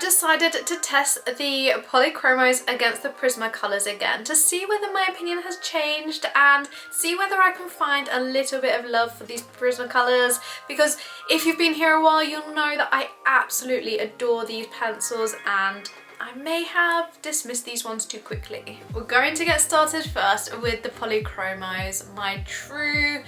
decided to test the Polychromos against the Prismacolors again to see whether my opinion has changed and see whether I can find a little bit of love for these Prismacolors, because if you've been here a while you'll know that I absolutely adore these pencils and I may have dismissed these ones too quickly. We're going to get started first with the Polychromos, my true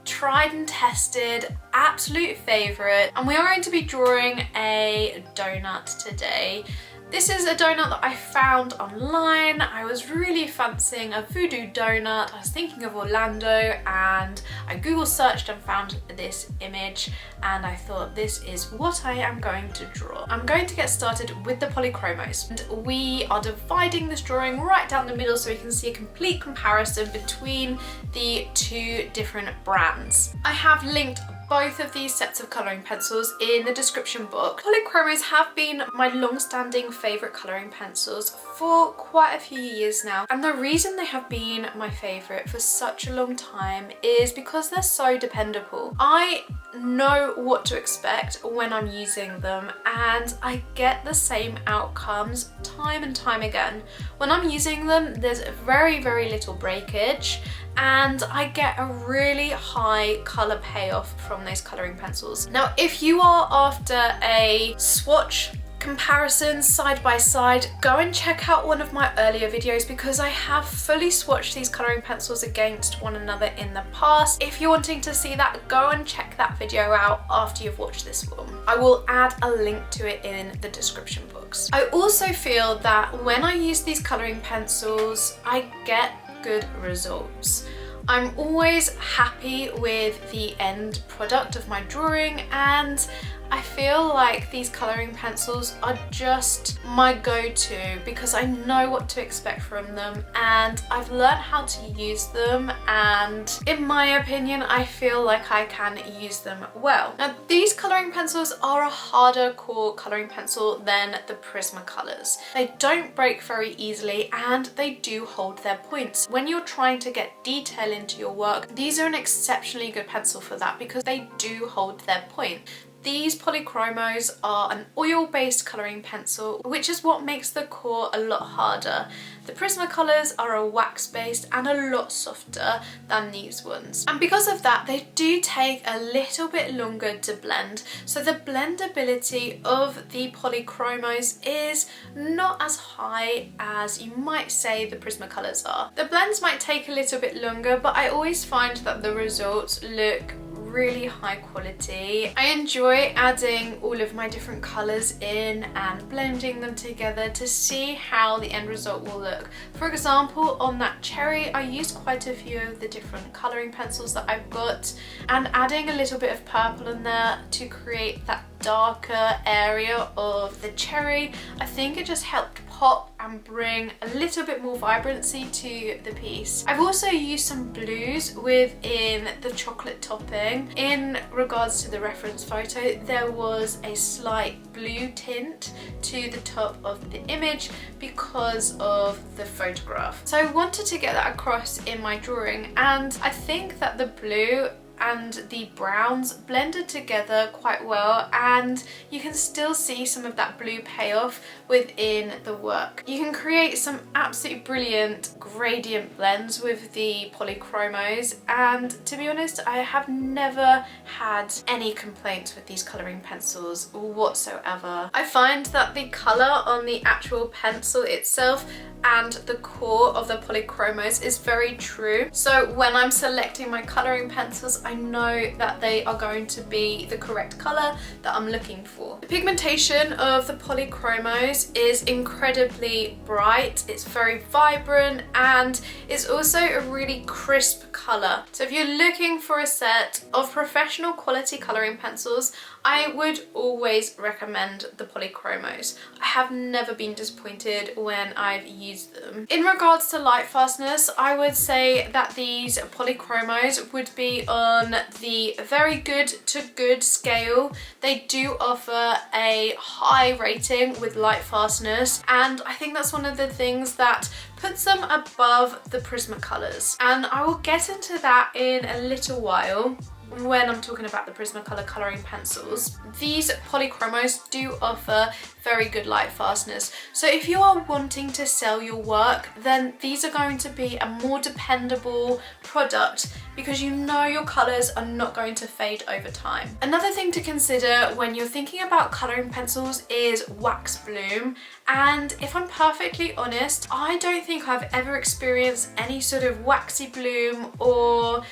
tried and tested absolute favourite, and we are going to be drawing a donut today. This is a donut that I found online. I was really fancying a voodoo donut. I was thinking of Orlando and I Google searched and found this image and I thought this is what I am going to draw. I'm going to get started with the Polychromos and we are dividing this drawing right down the middle so we can see a complete comparison between the two different brands. I have linked both of these sets of colouring pencils in the description box. Polychromos have been my long-standing favourite colouring pencils for quite a few years now, and the reason they have been my favourite for such a long time is because they're so dependable. I know what to expect when I'm using them and I get the same outcomes time and time again. When I'm using them there's very little breakage and I get a really high colour payoff from those colouring pencils. Now if you are after a swatch comparison side by side, go and check out one of my earlier videos because I have fully swatched these colouring pencils against one another in the past. If you're wanting to see that, go and check that video out after you've watched this one. I will add a link to it in the description box. I also feel that when I use these colouring pencils, I get good results. I'm always happy with the end product of my drawing and I feel like these colouring pencils are just my go-to because I know what to expect from them and I've learned how to use them, and in my opinion I feel like I can use them well. Now these colouring pencils are a harder core colouring pencil than the Prismacolors. They don't break very easily and they do hold their points. When you're trying to get detail into your work, these are an exceptionally good pencil for that because they do hold their point. These Polychromos are an oil-based colouring pencil, which is what makes the core a lot harder. The Prismacolors are a wax-based and a lot softer than these ones. And because of that, they do take a little bit longer to blend. So the blendability of the Polychromos is not as high as you might say the Prismacolors are. The blends might take a little bit longer, but I always find that the results look really high quality. I enjoy adding all of my different colours in and blending them together to see how the end result will look. For example, on that cherry I used quite a few of the different colouring pencils that I've got and adding a little bit of purple in there to create that darker area of the cherry. I think it just helped pop and bring a little bit more vibrancy to the piece. I've also used some blues within the chocolate topping. In regards to the reference photo, there was a slight blue tint to the top of the image because of the photograph. So I wanted to get that across in my drawing, and I think that the blue and the browns blended together quite well, and you can still see some of that blue payoff within the work. You can create some absolutely brilliant gradient blends with the Polychromos, and to be honest I have never had any complaints with these colouring pencils whatsoever. I find that the colour on the actual pencil itself and the core of the Polychromos is very true. So when I'm selecting my colouring pencils, I know that they are going to be the correct colour that I'm looking for. The pigmentation of the Polychromos is incredibly bright, it's very vibrant, and it's also a really crisp colour. So if you're looking for a set of professional quality colouring pencils, I would always recommend the Polychromos. I have never been disappointed when I've used them. In regards to light fastness, I would say that these Polychromos would be on the very good to good scale. They do offer a high rating with light fastness, and I think that's one of the things that puts them above the Prismacolors. And I will get into that in a little while. when I'm talking about the Prismacolor colouring pencils. These Polychromos do offer very good light fastness. So if you are wanting to sell your work, then these are going to be a more dependable product because you know your colours are not going to fade over time. Another thing to consider when you're thinking about colouring pencils is wax bloom. And if I'm perfectly honest, I don't think I've ever experienced any sort of waxy bloom or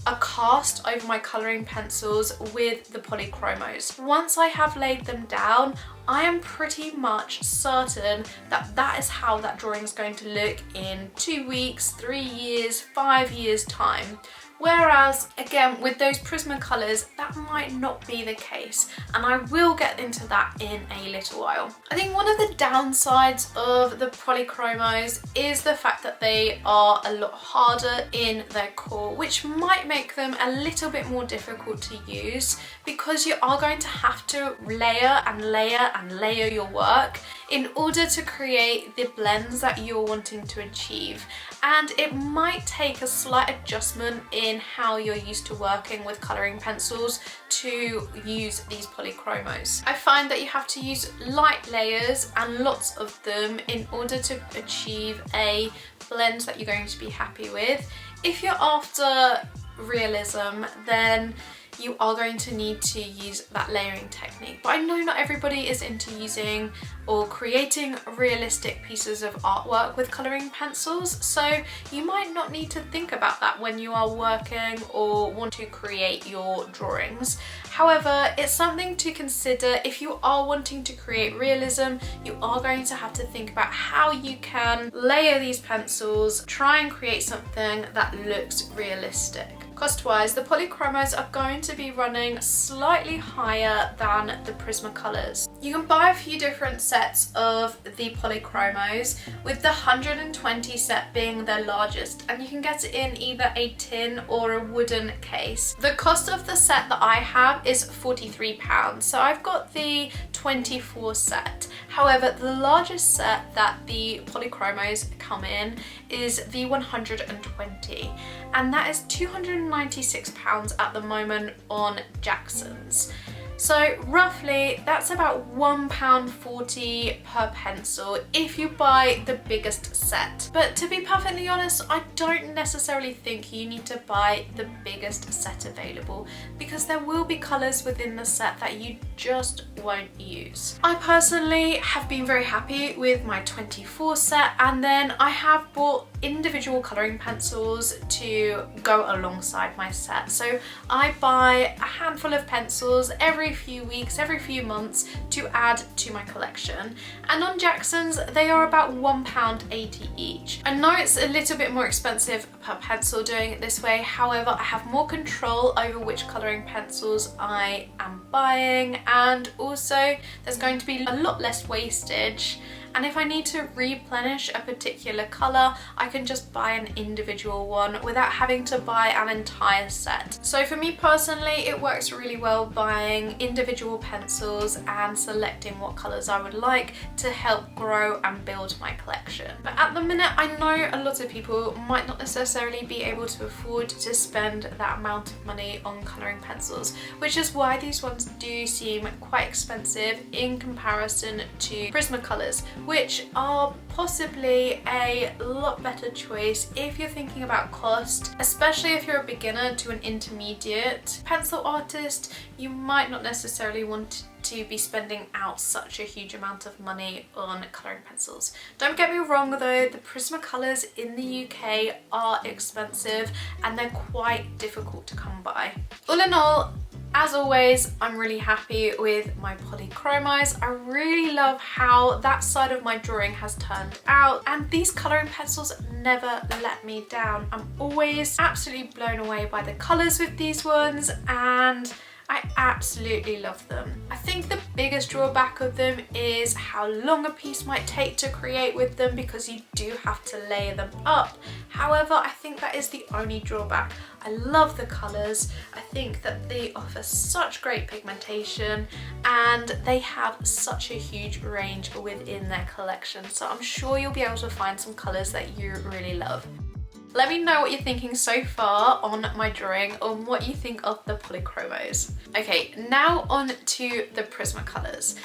a cast over my colouring pencils with the Polychromos. Once I have laid them down, I am pretty much certain that that is how that drawing is going to look in 2 weeks, 3 years, 5 years time. Whereas, again, with those Prismacolors, that might not be the case, and I will get into that in a little while. I think one of the downsides of the Polychromos is the fact that they are a lot harder in their core, which might make them a little bit more difficult to use because you are going to have to layer and layer and layer your work in order to create the blends that you're wanting to achieve. And it might take a slight adjustment in how you're used to working with colouring pencils to use these Polychromos. I find that you have to use light layers and lots of them in order to achieve a blend that you're going to be happy with. If you're after realism, then you are going to need to use that layering technique. But I know not everybody is into using or creating realistic pieces of artwork with colouring pencils, so you might not need to think about that when you are working or want to create your drawings. However, it's something to consider. If you are wanting to create realism, you are going to have to think about how you can layer these pencils, try and create something that looks realistic. Cost-wise, the Polychromos are going to be running slightly higher than the Prismacolors. You can buy a few different sets of the Polychromos, with the 120 set being the largest, and you can get it in either a tin or a wooden case. The cost of the set that I have is £43, so I've got the 24 set. However, the largest set that the Polychromos come in is the 120, and that is £296 at the moment on Jackson's. So roughly that's about £1.40 per pencil if you buy the biggest set. But to be perfectly honest, I don't necessarily think you need to buy the biggest set available because there will be colours within the set that you just won't use. I personally have been very happy with my 24 set, and then I have bought individual colouring pencils to go alongside my set. So I buy a handful of pencils every few weeks, every few months to add to my collection. And on Jackson's, they are about £1.80 each. I know it's a little bit more expensive per pencil doing it this way, however, I have more control over which colouring pencils I am buying, and also there's going to be a lot less wastage. And if I need to replenish a particular colour, I can just buy an individual one without having to buy an entire set. So for me personally, it works really well buying individual pencils and selecting what colours I would like to help grow and build my collection. But at the minute, I know a lot of people might not necessarily be able to afford to spend that amount of money on colouring pencils, which is why these ones do seem quite expensive in comparison to Prismacolors, which are possibly a lot better choice if you're thinking about cost, especially if you're a beginner to an intermediate pencil artist. You might not necessarily want to be spending out such a huge amount of money on colouring pencils. Don't get me wrong though, the Prismacolors in the UK are expensive and they're quite difficult to come by. All in all, as always, I'm really happy with my Polychromos. I really love how that side of my drawing has turned out, and these colouring pencils never let me down. I'm always absolutely blown away by the colours with these ones, and I absolutely love them. I think the biggest drawback of them is how long a piece might take to create with them because you do have to layer them up. However, I think that is the only drawback. I love the colours. I think that they offer such great pigmentation and they have such a huge range within their collection. So I'm sure you'll be able to find some colours that you really love. Let me know what you're thinking so far on my drawing, on what you think of the Polychromos. Okay, now on to the Prismacolors.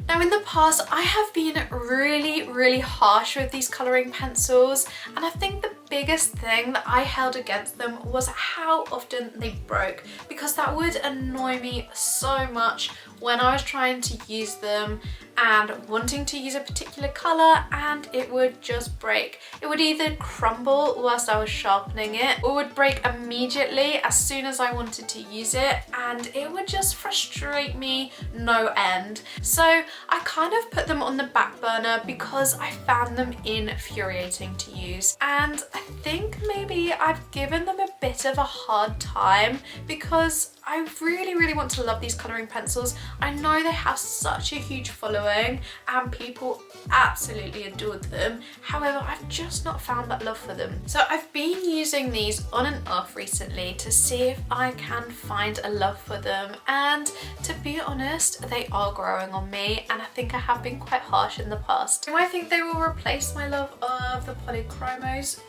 Now in the past, I have been really harsh with these colouring pencils, and I think the biggest thing that I held against them was how often they broke, because that would annoy me so much when I was trying to use them and wanting to use a particular colour and it would just break. It would either crumble whilst I was sharpening it, or would break immediately as soon as I wanted to use it, and it would just frustrate me no end. So I kind of put them on the back burner because I found them infuriating to use, and I think maybe I've given them a bit of a hard time because I really want to love these colouring pencils. I know they have such a huge following and people absolutely adored them. However, I've just not found that love for them. So I've been using these on and off recently to see if I can find a love for them, and to be honest, they are growing on me, and I think I have been quite harsh in the past. Do I think they will replace my love of the Polychromos?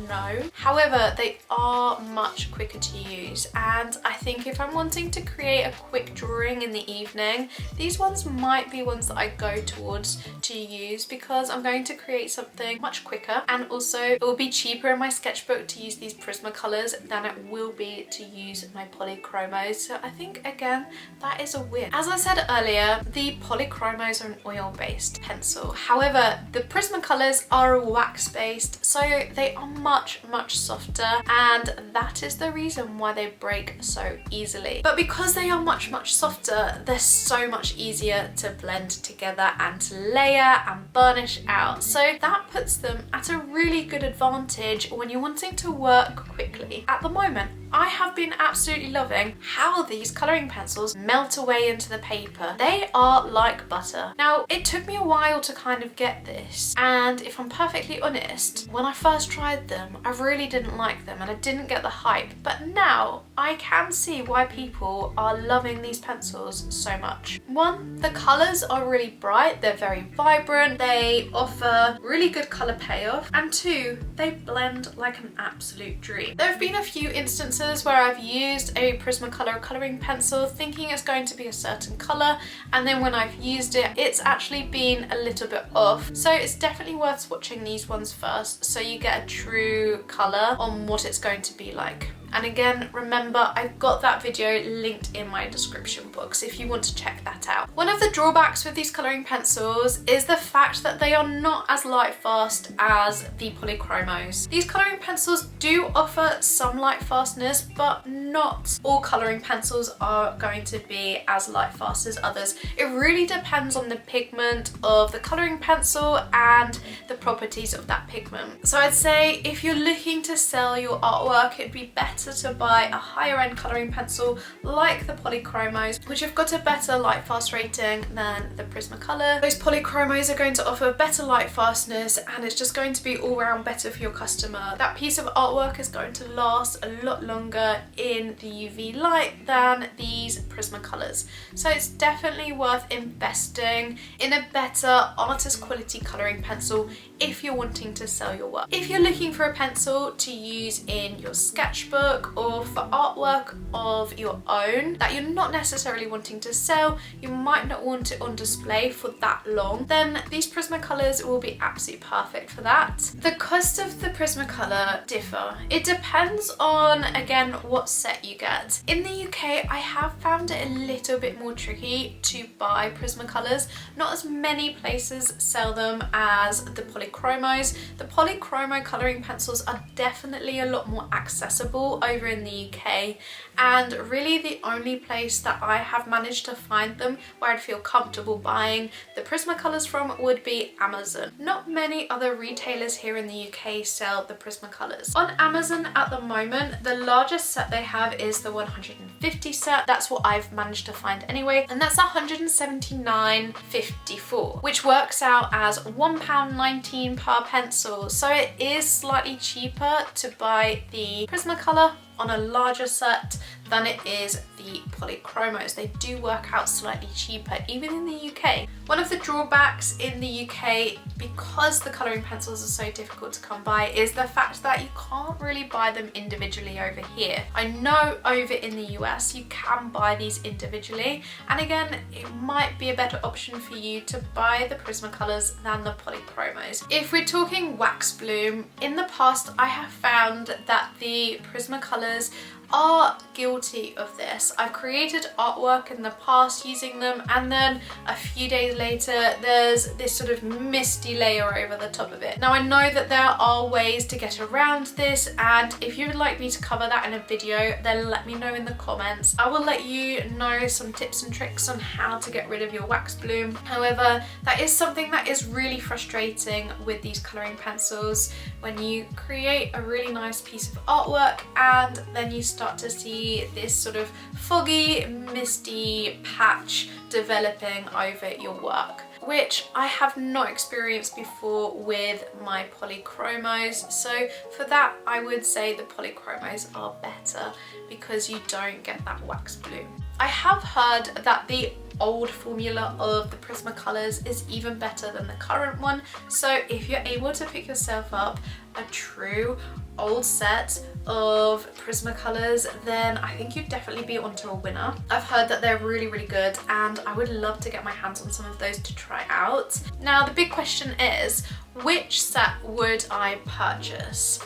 No. However, they are much quicker to use, and I think if I'm wanting to create a quick drawing in the evening, these ones might be ones that I go towards to use, because I'm going to create something much quicker, and also it will be cheaper in my sketchbook to use these Prismacolors than it will be to use my Polychromos. So I think again that is a win. As I said earlier, the Polychromos are an oil-based pencil. However, the Prismacolors are a wax-based, so they are much softer, and that is the reason why they break so easily. But because they are much softer, they're so much easier to blend together and to layer and burnish out. So that puts them at a really good advantage when you're wanting to work quickly. At the moment, I have been absolutely loving how these colouring pencils melt away into the paper. They are like butter. Now, it took me a while to kind of get this, and if I'm perfectly honest, when I first tried them, I really didn't like them and I didn't get the hype. But now I can see why people are loving these pencils so much. One, the colours are really bright, they're very vibrant, they offer really good colour payoff, and two, they blend like an absolute dream. There have been a few instances where I've used a Prismacolor colouring pencil thinking it's going to be a certain colour, and then when I've used it, it's actually been a little bit off. So it's definitely worth swatching these ones first so you get a true colour on what it's going to be like. And again, remember, I've got that video linked in my description box if you want to check that out. One of the drawbacks with these colouring pencils is the fact that they are not as light fast as the Polychromos. These colouring pencils do offer some light fastness, but not all colouring pencils are going to be as light fast as others. It really depends on the pigment of the colouring pencil and the properties of that pigment. So I'd say if you're looking to sell your artwork, it'd be better to buy a higher end colouring pencil like the Polychromos, which have got a better light fast rating than the Prismacolor. Those Polychromos are going to offer better light fastness, and it's just going to be all round better for your customer. That piece of artwork is going to last a lot longer in the UV light than these Prismacolors. So it's definitely worth investing in a better artist quality colouring pencil if you're wanting to sell your work. If you're looking for a pencil to use in your sketchbook or for artwork of your own that you're not necessarily wanting to sell, you might not want it on display for that long, then these Prismacolors will be absolutely perfect for that. The cost of the Prismacolor differ. It depends on, again, what set you get. In the UK, I have found it a little bit more tricky to buy Prismacolors. Not as many places sell them as the Polychromos. The Polychromo colouring pencils are definitely a lot more accessible over in the UK, and really the only place that I have managed to find them where I'd feel comfortable buying the Prismacolors from would be Amazon. Not many other retailers here in the UK sell the Prismacolors. On Amazon at the moment, the largest set they have is the 150 set. That's what I've managed to find anyway, and that's £179.54, which works out as £1.19 per pencil. So it is slightly cheaper to buy the Prismacolor on a larger set than it is the Polychromos. They do work out slightly cheaper, even in the UK. One of the drawbacks in the UK, because the colouring pencils are so difficult to come by, is the fact that you can't really buy them individually over here. I know over in the US you can buy these individually, and again, it might be a better option for you to buy the Prismacolors than the Polychromos. If we're talking wax bloom, in the past I have found that the Prismacolors are guilty of this. I've created artwork in the past using them, and then a few days later there's this sort of misty layer over the top of it. Now, I know that there are ways to get around this, and if you would like me to cover that in a video, then let me know in the comments. I will let you know some tips and tricks on how to get rid of your wax bloom. However, that is something that is really frustrating with these colouring pencils, when you create a really nice piece of artwork and then you start to see this sort of foggy, misty patch developing over your work, which I have not experienced before with my Polychromos. So for that, I would say the Polychromos are better because you don't get that wax bloom. I have heard that the old formula of the Prismacolors is even better than the current one, so if you're able to pick yourself up a true old set of Prismacolors, then I think you'd definitely be onto a winner. I've heard that they're really, really good, and I would love to get my hands on some of those to try out. Now, the big question is, which set would I purchase?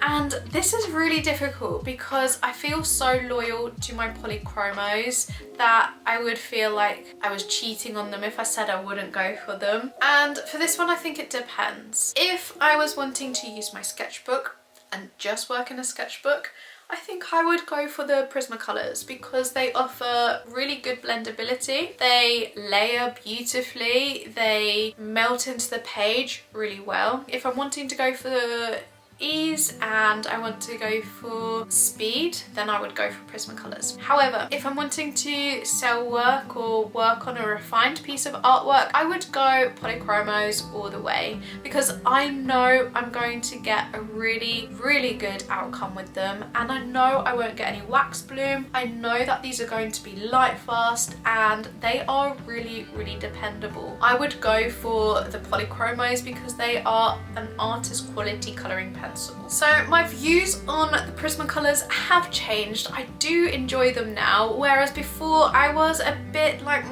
And this is really difficult because I feel so loyal to my Polychromos that I would feel like I was cheating on them if I said I wouldn't go for them. And for this one, I think it depends. If I was wanting to use my sketchbook and just work in a sketchbook, I think I would go for the Prismacolors because they offer really good blendability. They layer beautifully, they melt into the page really well. If I'm wanting to go for ease and I want to go for speed, then I would go for Prismacolors. However, if I'm wanting to sell work or work on a refined piece of artwork, I would go Polychromos all the way because I know I'm going to get a really, really good outcome with them, and I know I won't get any wax bloom. I know that these are going to be light fast and they are really, really dependable. I would go for the Polychromos because they are an artist quality colouring pencil. So my views on the Prismacolors have changed. I do enjoy them now, whereas before I was a bit like,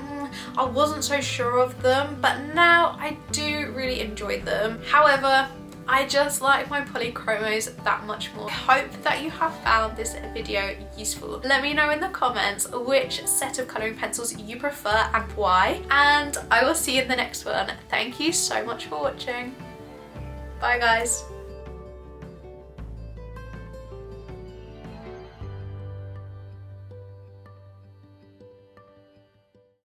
I wasn't so sure of them, but now I do really enjoy them. However, I just like my Polychromos that much more. I hope that you have found this video useful. Let me know in the comments which set of colouring pencils you prefer and why, and I will see you in the next one. Thank you so much for watching. Bye guys.